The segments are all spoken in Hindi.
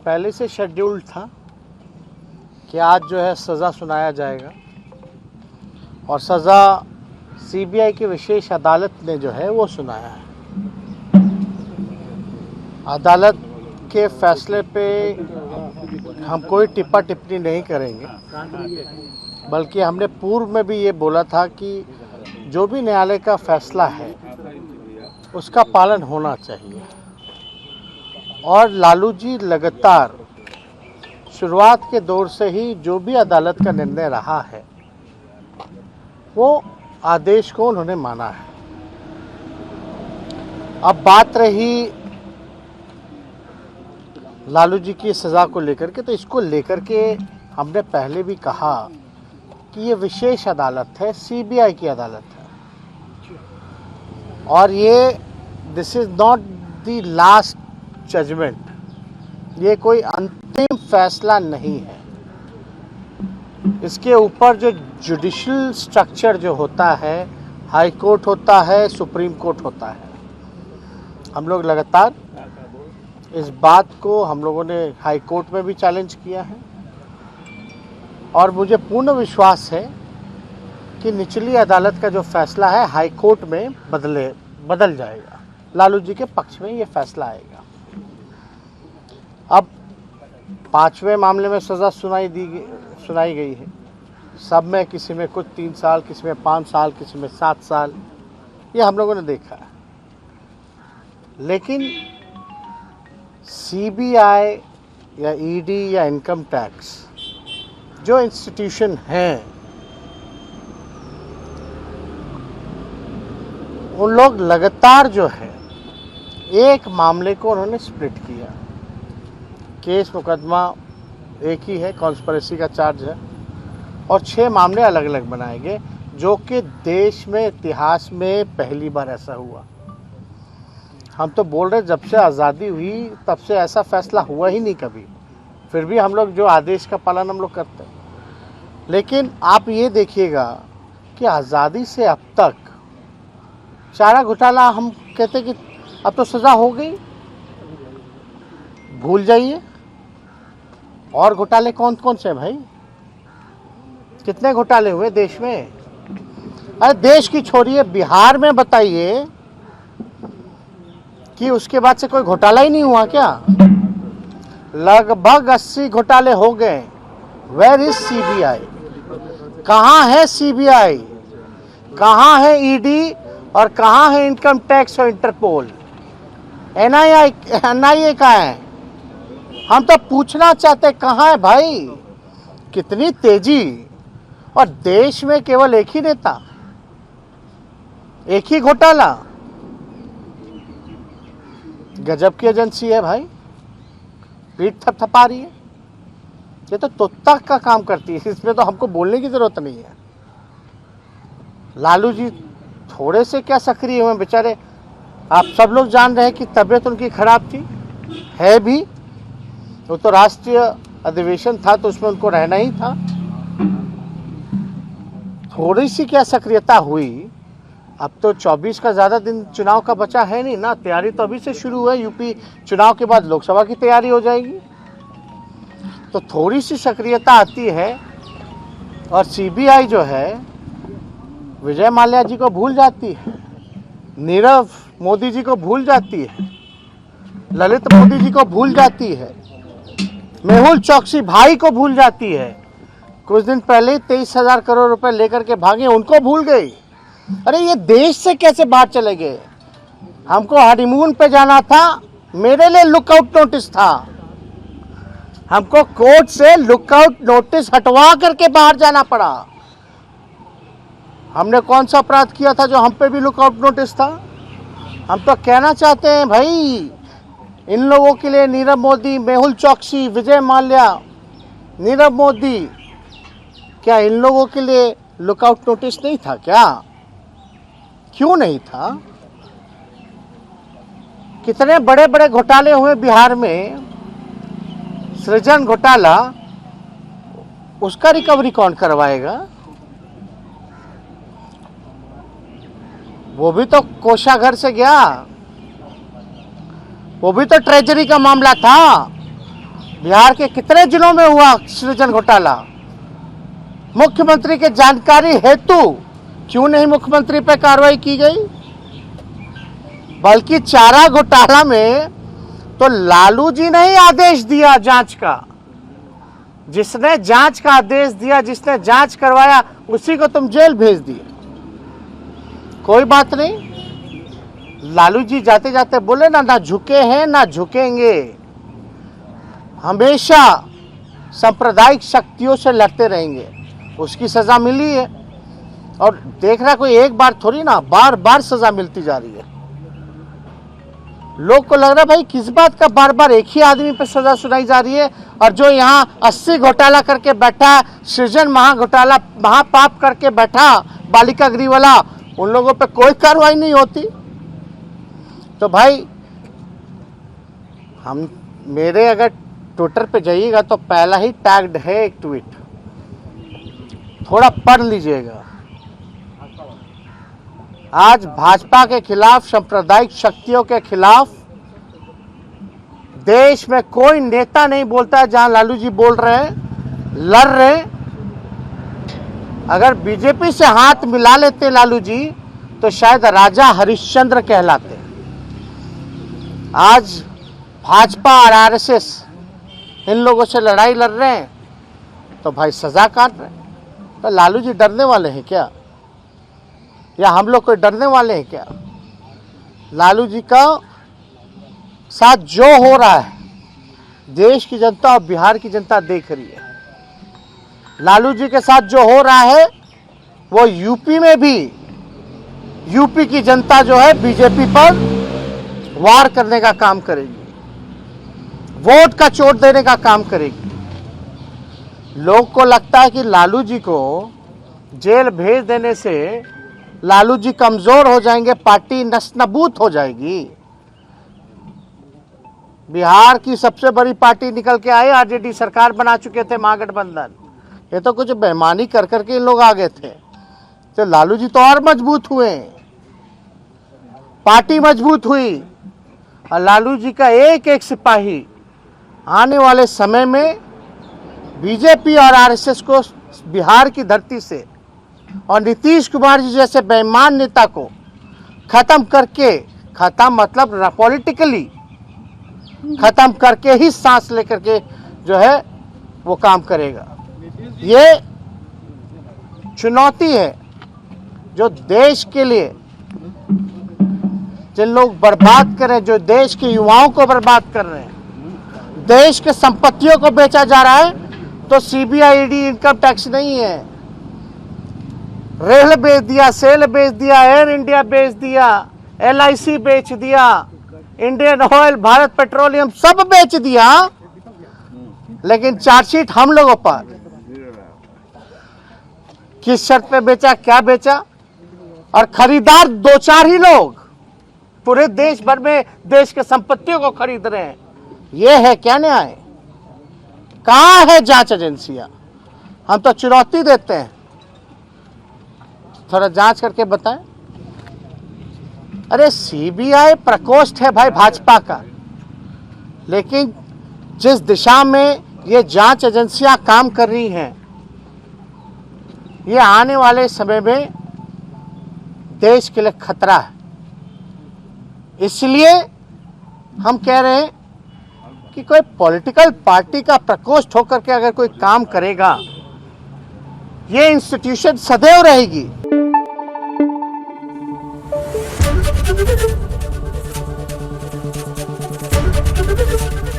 पहले से शेड्यूल्ड था कि आज जो है सज़ा सुनाया जाएगा और सज़ा सीबीआई की विशेष अदालत ने जो है वो सुनाया है। अदालत के फैसले पे हम कोई टिप्पा टिप्पणी नहीं करेंगे, बल्कि हमने पूर्व में भी ये बोला था कि जो भी न्यायालय का फैसला है उसका पालन होना चाहिए। और लालू जी लगातार शुरुआत के दौर से ही जो भी अदालत का निर्णय रहा है वो आदेश को उन्होंने माना है। अब बात रही लालू जी की सज़ा को लेकर के, तो इसको लेकर के हमने पहले भी कहा कि ये विशेष अदालत है, सीबीआई की अदालत है और ये this is not the last judgement, ये कोई अंतिम फैसला नहीं है। इसके ऊपर जो जुडिशल स्ट्रक्चर जो होता है, हाई कोर्ट होता है, सुप्रीम कोर्ट होता है। हम लोग लगातार इस बात को हम लोगों ने हाई कोर्ट में भी चैलेंज किया है और मुझे पूर्ण विश्वास है कि निचली अदालत का जो फैसला है हाई कोर्ट में बदल जाएगा। लालू जी के पक्ष में ये फैसला आएगा। अब 5वें मामले में सज़ा सुनाई गई है। सब में किसी में कुछ 3 साल, किसी में 5 साल, किसी में 7 साल, ये हम लोगों ने देखा है। लेकिन सीबीआई या ईडी या इनकम टैक्स जो इंस्टीट्यूशन हैं, उन लोग लगातार जो है एक मामले को उन्होंने स्प्लिट किया। केस मुकदमा एक ही है, कॉन्स्पिरेसी का चार्ज है और 6 मामले अलग अलग बनाए गए, जो कि देश में इतिहास में पहली बार ऐसा हुआ। हम तो बोल रहे जब से आज़ादी हुई तब से ऐसा फैसला हुआ ही नहीं कभी, फिर भी हम लोग जो आदेश का पालन हम लोग करते हैं। लेकिन आप ये देखिएगा कि आज़ादी से अब तक चारा घोटाला, हम कहते कि अब तो सज़ा हो गई, भूल जाइए। और घोटाले कौन कौन से भाई? कितने घोटाले हुए देश में? अरे देश की छोड़िए, बिहार में बताइए कि उसके बाद से कोई घोटाला ही नहीं हुआ क्या? लगभग 80 घोटाले हो गए। Where is CBI? कहाँ है सीबीआई? कहाँ है ईडी और कहाँ है इनकम टैक्स और इंटरपोल? एनआईए कहाँ है? हम तो पूछना चाहते कहाँ है भाई? कितनी तेजी! और देश में केवल एक ही नेता, एक ही घोटाला। गजब की एजेंसी है भाई, पीठ थपथपा रही है। ये तो तोता का काम करती है, इसमें तो हमको बोलने की जरूरत नहीं है। लालू जी थोड़े से क्या सक्रिय हुए बेचारे। आप सब लोग जान रहे हैं कि तबीयत उनकी खराब थी, है भी। वो तो राष्ट्रीय अधिवेशन था तो उसमें उनको रहना ही था। थोड़ी सी क्या सक्रियता हुई। अब तो 24 का ज़्यादा दिन चुनाव का बचा है नहीं ना, तैयारी तो अभी से शुरू है। यूपी चुनाव के बाद लोकसभा की तैयारी हो जाएगी, तो थोड़ी सी सक्रियता आती है। और सीबीआई जो है विजय माल्या जी को भूल जाती है, नीरव मोदी जी को भूल जाती है, ललित मोदी जी को भूल जाती है, मेहुल चौकसी भाई को भूल जाती है। कुछ दिन पहले 23,000 करोड़ रुपए लेकर के भागे, उनको भूल गई। अरे ये देश से कैसे बाहर चले गए? हमको हनीमून पे जाना था, मेरे लिए लुकआउट नोटिस था। हमको कोर्ट से लुकआउट नोटिस हटवा करके बाहर जाना पड़ा। हमने कौन सा अपराध किया था जो हम पे भी लुकआउट नोटिस था? हम तो कहना चाहते हैं भाई, इन लोगों के लिए नीरव मोदी, मेहुल चौकसी, विजय माल्या, नीरव मोदी, क्या इन लोगों के लिए लुकआउट नोटिस नहीं था क्या? क्यों नहीं था? कितने बड़े बड़े घोटाले हुए बिहार में। सृजन घोटाला, उसका रिकवरी कौन करवाएगा? वो भी तो कोषागार से गया, वो भी तो ट्रेजरी का मामला था। बिहार के कितने जिलों में हुआ सृजन घोटाला? मुख्यमंत्री के जानकारी हेतु क्यों नहीं मुख्यमंत्री पर कार्रवाई की गई? बल्कि चारा घोटाला में तो लालू जी ने ही आदेश दिया जांच का। जिसने जांच का आदेश दिया, जिसने जांच करवाया, उसी को तुम जेल भेज दिए। कोई बात नहीं, लालू जी जाते जाते बोले ना झुके हैं ना झुकेंगे, हमेशा सांप्रदायिक शक्तियों से लड़ते रहेंगे। उसकी सजा मिली है और देख रहा कोई एक बार थोड़ी ना, बार बार सजा मिलती जा रही है। लोग को लग रहा भाई किस बात का बार बार एक ही आदमी पे सजा सुनाई जा रही है, और जो यहाँ 80 घोटाला करके बैठा, सृजन महाघोटाला महापाप करके बैठा बालिका गृह वाला, उन लोगों पे कोई कार्रवाई नहीं होती। तो भाई हम मेरे अगर ट्विटर पे जाइएगा तो पहला ही टैग्ड है एक ट्वीट, थोड़ा पढ़ लीजिएगा। आज भाजपा के खिलाफ, सांप्रदायिक शक्तियों के खिलाफ देश में कोई नेता नहीं बोलता है जहां लालू जी बोल रहे हैं, लड़ रहे हैं। अगर बीजेपी से हाथ मिला लेते लालू जी तो शायद राजा हरिश्चंद्र कहलाते। आज भाजपा और आरएसएस इन लोगों से लड़ाई लड़ रहे हैं तो भाई सजा काट रहे हैं। तो लालू जी डरने वाले हैं क्या, या हम लोग कोई डरने वाले हैं क्या? लालू जी का साथ जो हो रहा है देश की जनता और बिहार की जनता देख रही है। लालू जी के साथ जो हो रहा है वो यूपी में भी, यूपी की जनता जो है बीजेपी पर वार करने का काम करेगी, वोट का चोट देने का काम करेगी। लोग को लगता है कि लालू जी को जेल भेज देने से लालू जी कमजोर हो जाएंगे, पार्टी नस्तानाबूद हो जाएगी। बिहार की सबसे बड़ी पार्टी निकल के आई, आरजेडी सरकार बना चुके थे महागठबंधन। ये तो कुछ बेईमानी कर करके इन लोग आ गए थे, तो लालू जी तो और मजबूत हुए, पार्टी मजबूत हुई। और लालू जी का एक एक सिपाही आने वाले समय में बीजेपी और आरएसएस को बिहार की धरती से और नीतीश कुमार जी जैसे बेईमान नेता को खत्म करके, खत्म मतलब पॉलिटिकली खत्म करके ही सांस लेकर के जो है वो काम करेगा। ये चुनौती है जो देश के लिए, जिन लोग बर्बाद कर रहे हैं, जो देश के युवाओं को बर्बाद कर रहे हैं, देश के संपत्तियों को बेचा जा रहा है। तो सीबीआई, ईडी, इनकम टैक्स नहीं है। रेल बेच दिया, सेल बेच दिया, एयर इंडिया बेच दिया, LIC बेच दिया, इंडियन ऑयल, भारत पेट्रोलियम सब बेच दिया, लेकिन चार्जशीट हम लोगों पर। किस शर्त पे बेचा, क्या बेचा? और खरीदार 2-4 ही लोग पूरे देश भर में देश के संपत्तियों को खरीद रहे हैं। ये है क्या न्याय? कहां है जांच एजेंसियां? हम तो चुनौती देते हैं, थोड़ा जांच करके बताएं। अरे सीबीआई प्रकोष्ठ है भाई भाजपा का, लेकिन जिस दिशा में ये जांच एजेंसियां काम कर रही हैं, ये आने वाले समय में देश के लिए खतरा है। इसलिए हम कह रहे हैं कि कोई पॉलिटिकल पार्टी का प्रकोष्ठ होकर के अगर कोई काम करेगा, ये इंस्टीट्यूशन सदैव रहेगी।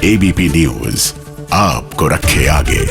ABP न्यूज आपको रखे आगे।